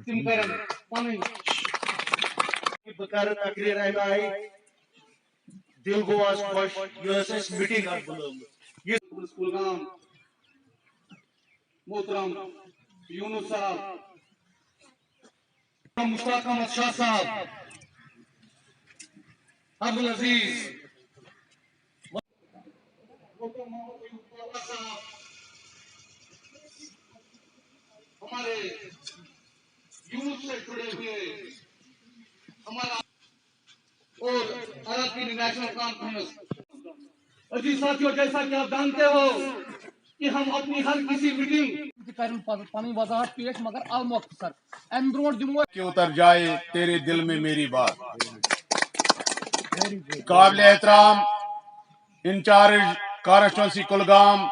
تم کرن پن بہ کر تقریر امہ دل گو آج خوش یہ میٹنگ بلومت کلگام محترم یونس صاحب مشتاق احمد شاہ صاحب عبدالعزیز ہمارے یوتھ سے جڑے ہوئے ہمارا اور عرب کی نیشنل کانفرنس عزیز ساتھیوں جیسا کہ آپ جانتے ہو کہ ہم اپنی ہر کسی میٹنگ پنی وضاحت پیش مگر المختصر ام برو دمو کہ اتر جائے تیرے دل میں میری بات. قابل احترام انچارج کانسٹیچوئنسی کلگام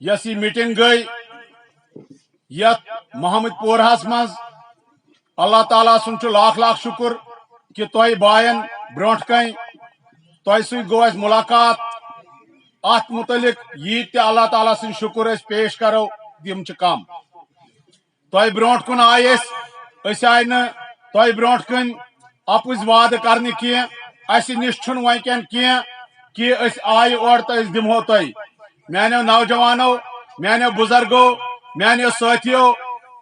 یس یہ میٹنگ گئی یت محمد پورہس مز اللہ تعالیٰ سن لاکھ لاکھ شکر کہ تہ بائن برونٹ کن تہ سی گو اس ملاقات ات متعلق یہ تہ اللہ تعالیٰ سن شکر اس پیش کرو تم کم تہ برونٹ کن آئے آئی نا تہ برونٹ کن اپز وعد کرنے کی اس نش ونکین کی کہ اس آئے اور تو اس دمو تہ میانو نوجوانو میانو بزرگو میانو ساتھیو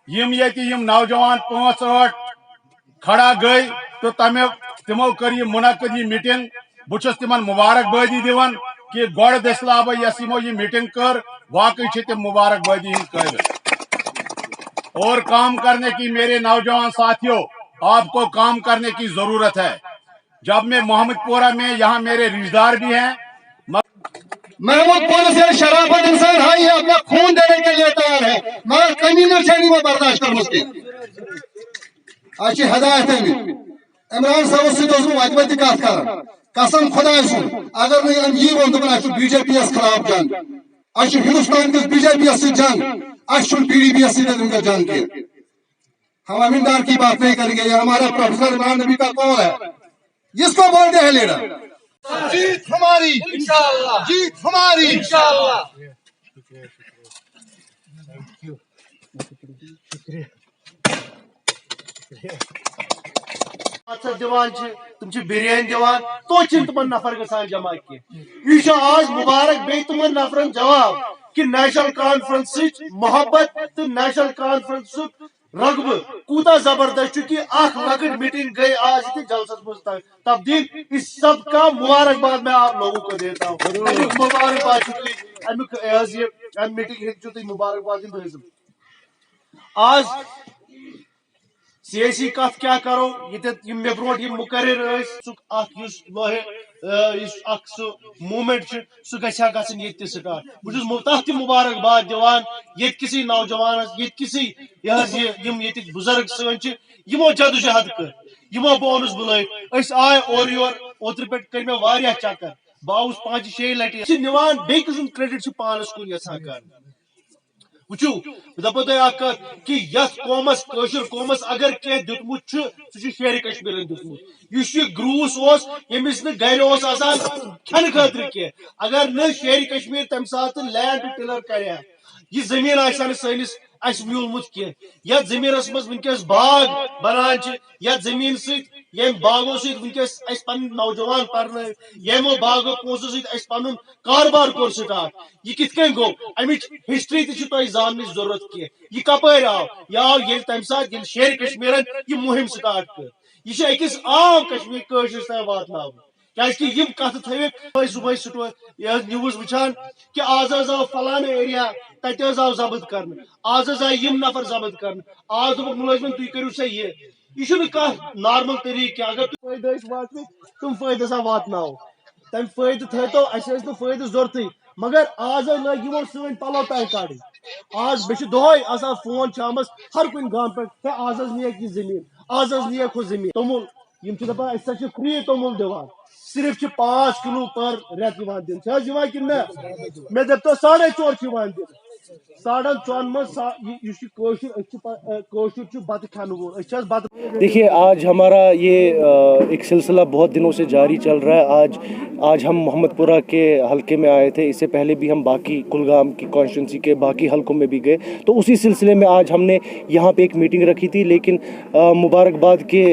یم نوجوان 5-8 کھڑا گئی تو تمو کر یہ منعقد یہ میٹنگ بہس تمن مبارک بادی دان کہ گوڑ دسلا بہ یس یمو یہ میٹنگ کر واقعی تم مبارک بادی ہند قابل اور کام کرنے کی میرے نوجوان ساتھیوں آپ کو کام کرنے کی ضرورت ہے. جب میں محمد پورہ میں یہاں میرے رشتہ دار بھی ہیں محمود پورہ سے شرافت انسان ہے یہ اپنا خون دینے کے لیے تیار ہے مگر کمی نہ چھڑی میں برداشت کر مسکی اچھی ہدایت ہے عمران صاحب سے تو وجبتی کات کر قسم خدا سن اگر نہیں یہ ون دپن اس بی جے پی اس خلاف جنگ اس ہندوستان کے بی جے پی سے جنگ اس پی ڈی پی سے جنگ کی ہم امیندار کی بات نہیں کریں گے یہ ہمارا پروفیسر عمران نبی کا قول ہے جس کو بولتے ہیں لیڈر جیت ہماری انشاءاللہ جیت ہماری انشاءاللہ. دان تم بریانی دان تو تمن نفر گھان جمع کی یہ آج مبارک بی تمن نفرن جواب کہ نیشنل کانفرنس محبت تو نیشنل کانفرنس رغبہ کوتا زبردست کہ اخ لکٹ میٹنگ گئی آج جلسس مز تبدیل اس سب کا مبارکباد میں آپ لوگوں کو دیتا ہوں. مبارکباد امیک میٹنگ ہوں مبارکباد آج سیاسی کت کیا کرو یہ مے برو مقرر سہ مومنٹ سہ گھا گھن یہ سٹارٹ بہت تک مبارکباد دان یہ کسی نوجوانس یہ کسی یہ بزرگ سن یمو جدوجہد کر یمو بہ اونس بلائت اس آئے اور یور اوتر پہ کر مے واریاہ چکر بہ آوس 5-6 لٹہ نوان بیٚیہِ قسم کریڈٹ پانس کن یژھان کر وچو دپو تہ اک کہ یس قومس کشر قومس اگر کی دیتمت سہ شیر کشمیر دیتمت اس یہ گروس یمس نا گھر آسان کھن خاطر کی اگر نا شیر کشمیر تمہ سات لینڈ ٹلر کر یہ زمین آسان سنس اس میولمت کی یتھ زمینس مز ونکس باغ بنان یتھ زمین ست یم باغو ست ونکس اس پن نوجوان پرن یمو باغو پونسو ست اس پن کاروبار کور سٹارٹ یہ کت کن گو امچ ہسٹری تہ تہ زاننچ ضرورت کی یہ کپر آو یہ آو یل تمہ سات یل شیر کشمیرن یہ مہم سٹارٹ کر یہ اکس عام کشمیر کشرس تام واتن کیا یم کت تھوک صبح سٹو نیوز وچان کہ آز آو فلانے ایریا تتہ آو ضبط کرنے آز آئی یم نفر ضبط کرنے آز دپ ملازمن تھی کرو سا یہ نارمل طریقہ اگر تم فائدہ وات تم فائدہ سا واتنو تم فائدہ تھو اس فائدہ ضرورت مگر آز لگ یمو سن پلو تہ کڑ آز بے دہے آسان فون شامس ہر کن گام پہ آز نیک یہ زمین آز نیک ہو زمین تومل یم دپان اس فری تومل دان صرف 5 کلو پر ریت دن کہ مے دپ تو 4.5 دن ساڑن ژون مز بت کھانے وول بت. دیکھیے آج ہمارا یہ ایک سلسلہ بہت دنوں سے جاری چل رہا ہے. آج ہم محمد پورہ کے حلقے میں آئے تھے. اس سے پہلے بھی ہم باقی کلگام کی کانسٹیٹوئنسی کے باقی حلقوں میں بھی گئے, تو اسی سلسلے میں آج ہم نے یہاں پہ ایک میٹنگ رکھی تھی. لیکن مبارکباد کے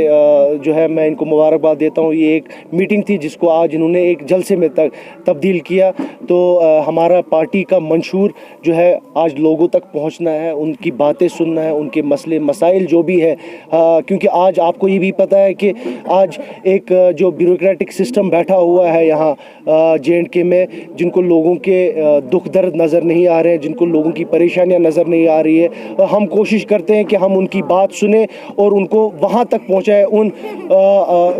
جو ہے میں ان کو مبارکباد دیتا ہوں. یہ ایک میٹنگ تھی جس کو آج انہوں نے ایک جلسے میں تبدیل کیا. تو ہمارا پارٹی کا منشور جو ہے آج لوگوں تک پہنچنا ہے, ان کی باتیں سننا ہے, ان کے مسئلے مسائل جو بھی ہے, کیونکہ آج آپ کو یہ بھی پتہ ہے کہ آج ایک جو بیوروکریٹک سسٹم بیٹھا ہوا ہے یہاں JNK میں, جن کو لوگوں کے دکھ درد نظر نہیں آ رہے ہیں, جن کو لوگوں کی پریشانیاں نظر نہیں آ رہی ہے. ہم کوشش کرتے ہیں کہ ہم ان کی بات سنیں اور ان کو وہاں تک پہنچائے, ان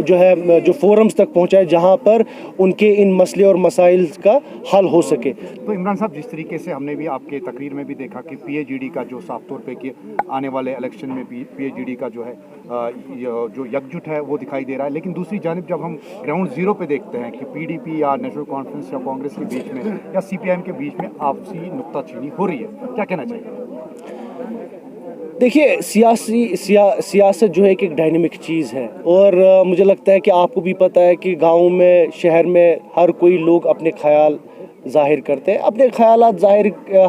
جو ہے جو فورمز تک پہنچائے جہاں پر ان کے ان مسئلے اور مسائل کا حل ہو سکے. تو عمران صاحب, جس طریقے سے ہم نے بھی آپ کے تقریر میں بھی دیکھا کہ PAGD کا جو صاف طور پہ کہ آنے والے الیکشن میں PAGD کا جو ہے جو یکجٹ ہے وہ دکھائی دے رہا ہے, لیکن دوسری جانب جب ہم گراؤنڈ زیرو پہ دیکھتے ہیں کہ PDP یا نیشنل کانفرنس یا کانگریس کے بیچ میں یا CPIM کے بیچ میں آپسی نکتہ چینی ہو رہی ہے, کیا کہنا چاہیے؟ دیکھیے سیاست جو ہے ایک ڈائنامک چیز ہے, اور مجھے لگتا ہے کہ آپ کو بھی پتہ ہے کہ گاؤں میں شہر میں ہر کوئی لوگ اپنے خیال ظاہر کرتے ہیں. اپنے خیالات ظاہر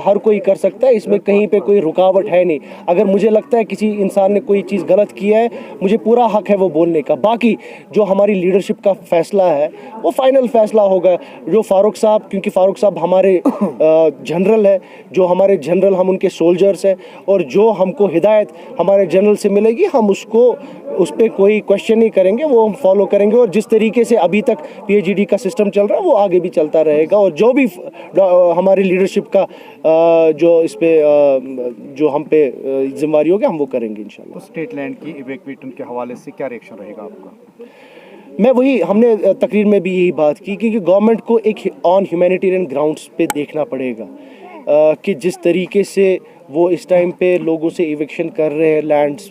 ہر کوئی کر سکتا ہے, اس میں کہیں پہ کوئی رکاوٹ ہے نہیں. اگر مجھے لگتا ہے کسی انسان نے کوئی چیز غلط کیا ہے, مجھے پورا حق ہے وہ بولنے کا. باقی جو ہماری لیڈرشپ کا فیصلہ ہے وہ فائنل فیصلہ ہوگا. جو فاروق صاحب, کیونکہ فاروق صاحب ہمارے جنرل ہے, جو ہمارے جنرل ہم ان کے سولجرز ہیں, اور جو ہم کو ہدایت ہمارے جنرل سے ملے گی ہم اس پہ کوئی کوشچن نہیں کریں گے, وہ ہم فالو کریں گے. اور جس طریقے سے ابھی تک PAGD کا سسٹم چل رہا ہے وہ آگے بھی چلتا رہے گا, اور جو بھی ہماری لیڈرشپ کا جو اس پہ جو ہم پہ ذمہ داری ہوگی ہم وہ کریں گے انشاءاللہ. تو اسٹیٹ لینڈ کی ایویکویشن کے حوالے سے کیا ریئیکشن رہے گا آپ کا؟ میں ہم نے تقریر میں بھی یہی بات کی کہ گورنمنٹ کو ایک آن ہیومینیٹیرین گراؤنڈز پہ دیکھنا پڑے گا کہ جس طریقے سے وہ اس ٹائم پہ لوگوں سے ایویکشن کر رہے ہیں لینڈز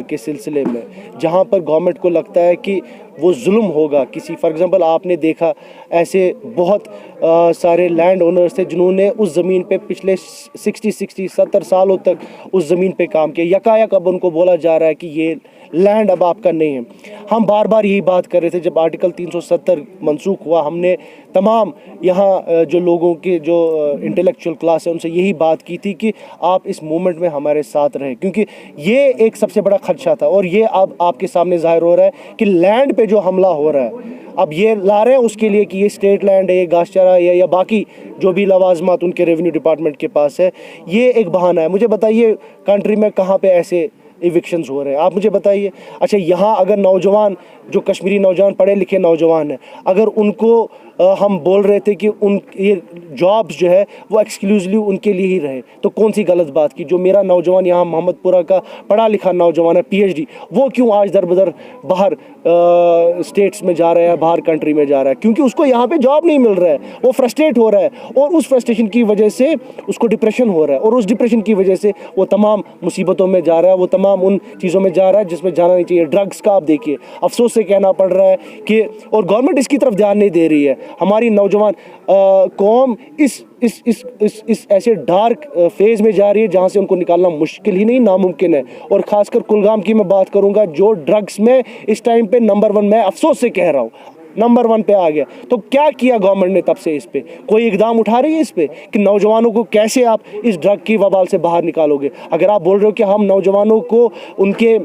کے سلسلے میں, جہاں پر گورنمنٹ کو لگتا ہے کہ وہ ظلم ہوگا کسی. فار ایگزامپل آپ نے دیکھا ایسے بہت سارے لینڈ اونرز تھے جنہوں نے اس زمین پہ پچھلے 60-70 سالوں تک اس زمین پہ کام کیا. یکایک اب ان کو بولا جا رہا ہے کہ یہ لینڈ اب آپ کا نہیں ہے. ہم بار بار یہی بات کر رہے تھے جب آرٹیکل 370 منسوخ ہوا, ہم نے تمام یہاں جو لوگوں کے جو انٹلیکچوئل کلاس ہے ان سے یہی بات کی تھی کہ آپ اس مومنٹ میں ہمارے ساتھ رہیں, کیونکہ یہ ایک سب سے بڑا خدشہ تھا. اور یہ اب آپ کے سامنے ظاہر ہو رہا ہے کہ لینڈ پہ جو حملہ ہو رہا ہے, اب یہ لا رہے ہیں اس کے لیے کہ یہ اسٹیٹ لینڈ ہے, یہ گھاس چرا ہے, یا باقی جو بھی لوازمات ان کے ریونیو ڈپارٹمنٹ کے پاس ہے, یہ ایک بہانہ ہے. مجھے بتائیے کنٹری میں کہاں پہ ایسے ایوکشنز ہو رہے ہیں, آپ مجھے بتائیے. اچھا, یہاں اگر نوجوان جو کشمیری نوجوان پڑھے لکھے نوجوان ہیں, اگر ان کو ہم بول رہے تھے کہ ان یہ جابز جو ہے وہ ایکسکلوزلی ان کے لیے ہی رہے, تو کون سی غلط بات کی. جو میرا نوجوان یہاں محمد پورہ کا پڑھا لکھا نوجوان ہے PhD, وہ کیوں آج در بدر باہر اسٹیٹس میں جا رہا ہے, باہر کنٹری میں جا رہا ہے, کیونکہ اس کو یہاں پہ جاب نہیں مل رہا ہے, وہ فرسٹریٹ ہو رہا ہے, اور اس فرسٹریشن کی وجہ سے اس کو ڈپریشن ہو رہا ہے, اور اس ڈپریشن کی وجہ سے وہ تمام مصیبتوں میں جا رہا ہے, وہ تمام ان چیزوں میں جا رہا ہے جس میں جانا نہیں چاہیے. ڈرگس کا آپ دیکھیے, افسوس سے کہنا پڑ رہا ہے کہ اور گورنمنٹ اس کی طرف دھیان نہیں دے رہی ہے. ہماری نوجوان قوم اس ایسے ڈارک فیز میں جا رہی ہے جہاں سے ان کو نکالنا مشکل ہی نہیں ناممکن ہے. اور خاص کر کلگام کی میں بات کروں گا, جو ڈرگس میں اس ٹائم پہ نمبر 1, میں افسوس سے کہہ رہا ہوں, نمبر 1 پہ آ گیا. تو کیا کیا گورنمنٹ نے تب سے اس پہ کوئی اقدام اٹھا رہی ہے اس پہ کہ نوجوانوں کو کیسے آپ اس ڈرگ کی وبال سے باہر نکالو گے؟ اگر آپ بول رہے ہو کہ ہم نوجوانوں کو ان کے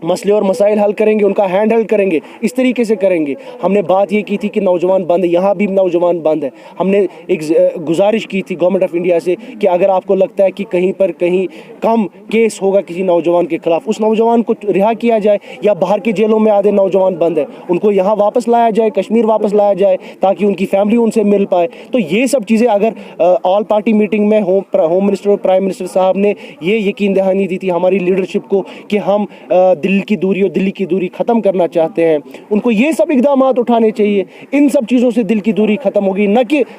مسئلے اور مسائل حل کریں گے, ان کا ہینڈ ہیلڈ کریں گے, اس طریقے سے کریں گے. ہم نے بات یہ کی تھی کہ نوجوان بند ہے, یہاں بھی نوجوان بند ہے. ہم نے ایک گزارش کی تھی گورنمنٹ آف انڈیا سے کہ اگر آپ کو لگتا ہے کہ کہیں کم کیس ہوگا کسی نوجوان کے خلاف, اس نوجوان کو رہا کیا جائے, یا باہر کے جیلوں میں آدھے نوجوان بند ہیں ان کو یہاں واپس لایا جائے, کشمیر واپس لایا جائے, تاکہ ان کی فیملی ان سے مل پائے. تو یہ سب چیزیں اگر آل پارٹی میٹنگ میں ہوم منسٹر اور پرائم منسٹر صاحب نے یہ یقین دہانی دی تھی ہماری لیڈرشپ کو کہ ہم دلی کی دوری ختم کرنا چاہتے ہیں, ان کو یہ سب اقدامات اٹھانے چاہیے. ان سب چیزوں سے دل کی دوری ختم ہوگی, نہ کہ